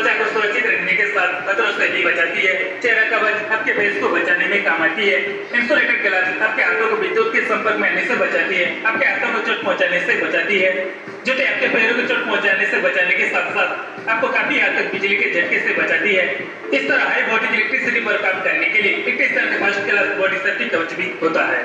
त्वचा को सुरक्षित रखने के साथ खतरों से भी बचाती है। चेहरा कवच आपके फेस को बचाने में काम आती है। इंसुलेटेड ग्लास आपके हाथों को विद्युत के संपर्क में आने से बचाती है, आपके हाथों को चोट पहुंचाने से बचाती है। जूते आपके पैरों को चोट पहुंचाने से बचाने के साथ साथ आपको काफी हद तक बिजली के झटके से बचाती है। इस तरह हाई वोल्टेज इलेक्ट्रिसिटी पर काम करने के लिए इक्विटेशन का फर्स्ट क्लास बॉडी सेफ्टी कवच भी होता है।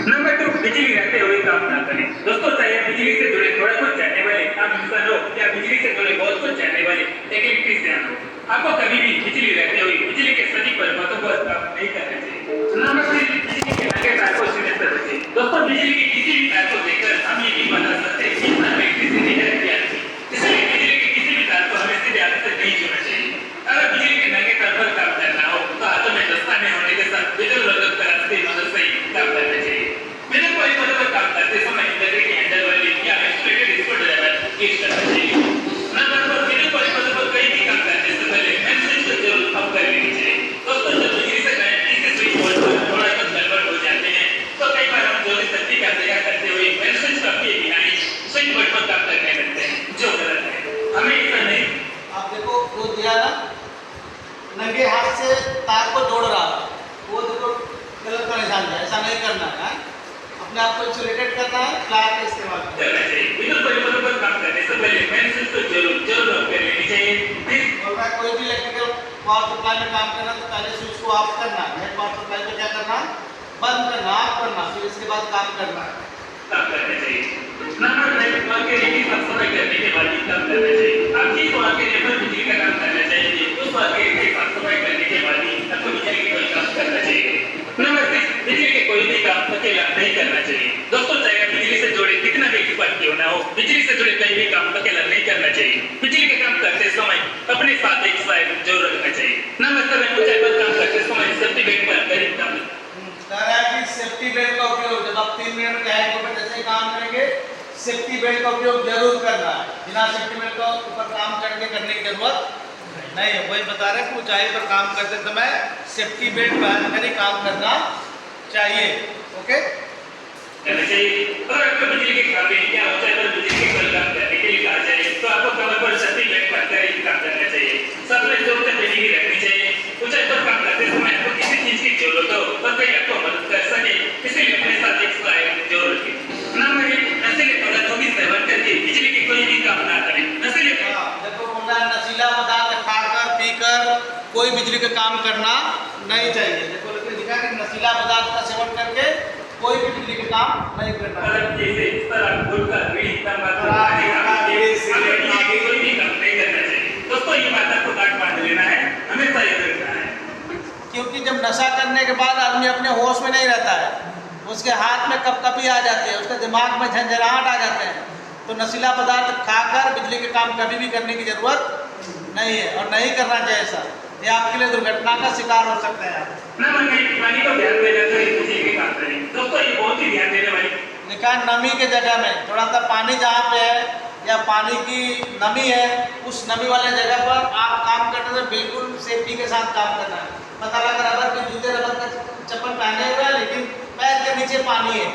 नंबर 2, बिजली रहते हुए काम ना करें। दोस्तों, चाहे बिजली से जुड़े थोड़ा कुछ जानने वाले आप इंसान हो या बिजली से जुड़े बहुत कुछ जानने वाले एक इलेक्ट्रीशियन हो, आपको कभी भी बिजली रहते हुए बिजली के सटीक परिमाणों पर काम नहीं करना चाहिए। नंबर 3, बिजली के लगे तार को छूने से बचें। दोस्तों, बिजली के किसी भी तार को देखकर हम ये नहीं बता सकते कि इसमें इलेक्ट्रिसिटी है या नहीं, इसलिए बिजली के किसी भी तार को हमें सीधे हाथ से नहीं छूना चाहिए। अगर बिजली के नंगे तार पर काम करना हो तो हाथों में दस्ताने होने के साथ विद्युत रोधक तार की मदद से काम करना चाहिए। बिना कोई मदद पर काम करते समय लकड़ी के हैंडल वाली या एक्सट्रूडेड स्क्रूड्राइवर यूज करना चाहिए। नंबर 4, बिना कोई मदद पर कहीं भी काम करने से पहले मेन स्विच को जरूर ऑफ कर लेनी चाहिए। दोस्तों, जब बिजली से कनेक्ट इस स्विच बोर्ड पर थोड़ा सा गड़बड़ हो जाते हैं तो कई बार हम जोर शक्ति का प्रयोग करते हुए मेन स्विच को किए बिना ही स्विच बोर्ड पर काम करने लगते हैं, जो गलत है। हमें ऐसा नहीं। आप देखो वो दिया ना, नंगे हाथ से तार को जोड़ रहा है, वो देखो गलत का निशान है, ऐसा नहीं करना है। अपने आप को इंसुलेटेड करना है, प्लाई का इस्तेमाल करना चाहिए। बिना कोई मदद पर काम करने से पहले मेन स्विच को जरूर ऑफ कर लेनी चाहिए। और मैं कोई भी इलेक्ट्रिकल पावर सप्लाई में काम करना तो पहले स्विच को ऑफ करना है, नेट पावर सप्लाई को क्या करना, बंद करना, ऑफ करना, फिर इसके बाद काम करना है। काम करना चाहिए। नंबर 9, वॉल के नीचे साफ सफाई करने के बाद ही काम करना चाहिए। आप जिस वॉल के नीचे बिजली का काम करना चाहिए उस वॉल के नीचे साफ सफाई करने के बाद ही आपको बिजली के कोई काम करना चाहिए। नंबर 6, बिजली के कोई भी काम अकेला नहीं करना चाहिए। दोस्तों, चाहे बिजली से जुड़े कितना भी एक्सपर्ट क्यों ना हो, बिजली से जुड़े कोई भी काम अकेला नहीं करना चाहिए। बिजली के काम करते समय अपने साथ एक सहायक जरूर रखना चाहिए। नंबर 7, ऊंचाई पर काम करते समय सेफ्टी बेल्ट पर करीब काम कह रहा है कि सेफ्टी बेल्ट का उपयोग जब आप 3 मिनट के हैंड पर जैसे काम करेंगे, सेफ्टी बेल्ट का उपयोग जरूर करना है। बिना सेफ्टी बेल्ट का ऊपर काम करने की जरूरत नहीं है। वही बता रहे हैं कि ऊंचाई पर काम करते समय सेफ्टी बेल्ट पहनकर ही काम करना चाहिए। ओके, करना चाहिए। अगर आपको बिजली के खंभे या ऊंचाई पर बिजली के कोई काम करने के लिए कहा जाए तो आपको कमर पर सेफ्टी बेल्ट बांधकर ही काम करना चाहिए। सबसे जोर से बिजली रखनी चाहिए। ऊंचाई पर काम करते समय आपको किसी चीज की जरूरत हो और कोई आपको मदद कर सके, इसलिए अपने साथ एक सहायक जरूर रखें। नंबर 8, नशीले पदार्थों की सेवन करके बिजली के कोई भी काम ना करें। नशीले देखो बोला नशीला पदार्थ खाकर पीकर कोई बिजली का काम करना नहीं चाहिए। देखो लिखा कि नशीला पदार्थ का सेवन करके कोई भी बिजली का काम नहीं करना अलग जैसे इस तरह गुटखा, बीड़ी, तंबाकू आदि आदि कोई भी काम नहीं करना चाहिए। दोस्तों, ये बात आपको गांठ बांध लेना है, हमेशा याद रखना है। क्योंकि जब नशा करने के बाद आदमी अपने होश में नहीं रहता है, उसके हाथ में कपकपी आ जाती है, उसके दिमाग में झंझनाहट आ जाते हैं। तो नशीला पदार्थ खाकर बिजली के काम कभी भी करने की जरूरत नहीं है और नहीं करना चाहिए ऐसा। ये आपके लिए दुर्घटना का शिकार हो सकते हैं आप। नंबर 9, पानी को ध्यान में रखकर बिजली के काम करें। दोस्तों, ये बहुत ही ध्यान देने वाली लिखा नमी के जगह में थोड़ा सा पानी जहाँ पे है या पानी की नमी है, उस नमी वाले जगह पर आप काम करने से बिल्कुल सेफ्टी के साथ काम करना है। पता लगा रबर के जूते, रबर का चप्पल पहने हुए हैं लेकिन पैर के नीचे पानी है,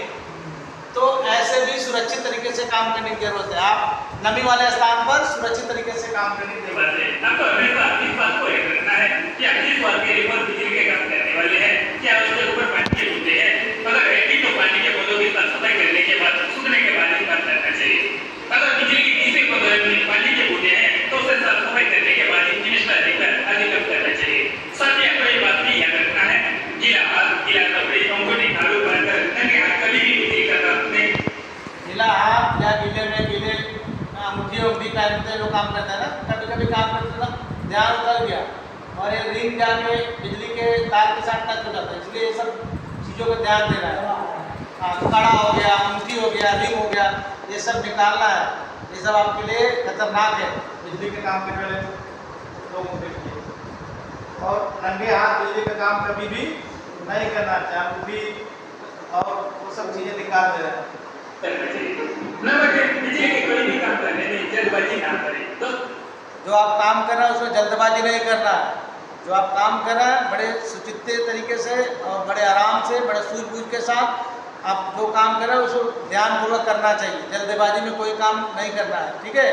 तो ऐसे भी सुरक्षित तरीके से काम करने की जरूरत है। आप नमी वाले स्थान पर सुरक्षित तरीके से काम करने की जरूरत है। आपको हमेशा इस बात को याद रखना है कि आप जिस वॉल के ऊपर बिजली के काम करने वाले हैं, क्या उसके ऊपर पानी के बूंदे हैं? अगर है तो पानी के बूंदों की साफ सफाई करने के बाद सूखने के बाद ही काम करना चाहिए। अगर बिजली की किसी बगल में पानी के बूंदे हैं तो उसे साफ सफाई करने के बाद ही फिनिशर लेकर आगे काम करना चाहिए। साथ ही आपको ये बात भी याद रखना है, गीला हाथ, गीला कपड़े, अंगूठी झाड़ू मारकर नंगे हाथ कभी भी बिजली का काम नहीं। गीला हाथ या गीले अंगूठी पहनते लोग काम करते हैं ना, कभी कभी काम करते ना ध्यान उतर गया और ये रिंग जाके बिजली के तार के साथ टच हो जाता है, इसलिए ये सब चीज़ों को ध्यान देना है। कड़ा हो गया, अंगूठी हो गया, रिंग हो गया, ये सब निकालना है। ये सब आपके लिए खतरनाक है बिजली के काम करने वाले लोगों के लिए। और नंगे हाथ बिजली का काम कभी भी नहीं करना चाहिए। अंगूठी और वो सब चीज़ें निकाल दे रहे हैं। नंबर 10, बिजली के कोई भी काम करने में जल्दबाजी ना करें। तो जो आप काम कर रहे हैं उसमें जल्दबाजी नहीं करना है। जो आप काम कर रहे हैं बड़े सुचित्ते तरीके से और बड़े आराम से, बड़े सूझबूझ के साथ आप जो काम कर रहे हैं उसको ध्यानपूर्वक करना चाहिए। जल्दबाजी में कोई काम नहीं करना है, ठीक है।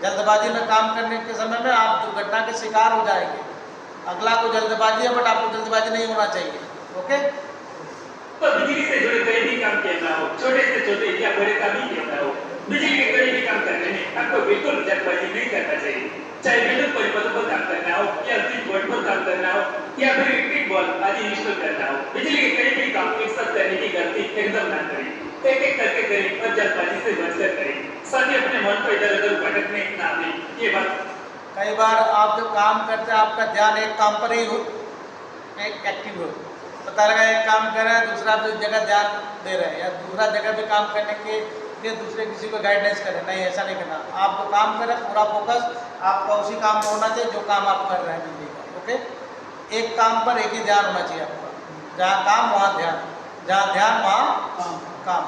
जल्दबाजी में काम करने के समय में आप दुर्घटना के शिकार हो जाएंगे। अगला को जल्दबाजी है, बट आपको जल्दबाजी नहीं होना चाहिए। ओके, तो बिजली से जुड़े कोई भी काम करना हो, छोटे से छोटे या बड़े काम ही करना हो, बिजली के कोई भी काम करने में आपको बिल्कुल जल्दबाजी नहीं करना चाहिए। चाहे विद्युत परिपथ पर काम करना हो या स्विच बोर्ड पर काम करना हो या फिर इलेक्ट्रिक बल्ब आदि इंस्टॉल करना हो, बिजली के कोई भी काम एक साथ करने की गलती एकदम ना करें। एक एक करके करें और जल्दबाजी से बचकर करें। साथ ही अपने मन को इधर उधर भटकने ना दें। ये बात कई बार आप जब काम करते हैं आपका ध्यान एक काम पर ही हो, एक एक्टिव हो, पता लगा एक काम कर रहे हैं, दूसरा भी जगह ध्यान दे रहे हैं या दूसरा जगह भी काम करने के लिए दूसरे किसी को गाइडेंस करें। नहीं, ऐसा नहीं करना। आप जो काम करें पूरा फोकस आपका उसी काम में होना चाहिए जो काम आप कर रहे हैं बिजली का। ओके, एक काम पर एक ही ध्यान होना चाहिए आपका। जहाँ काम वहाँ ध्यान, जहाँ ध्यान वहाँ काम।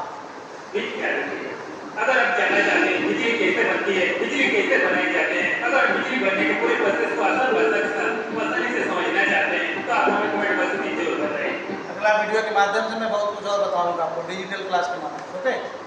अगर आप जानना चाहते हैं बिजली कैसे बनती है, बिजली कैसे बनाई जाते हैं, अगर बिजली बनने के पूरे प्रोसेस को आसान भाषा के साथ आसानी से समझना चाहते हैं तो आप हमें कमेंट बॉक्स में जरूर बताएं। अगला वीडियो के माध्यम से मैं बहुत कुछ और बताऊंगा आपको डिजिटल क्लास के माध्यम से। ओके।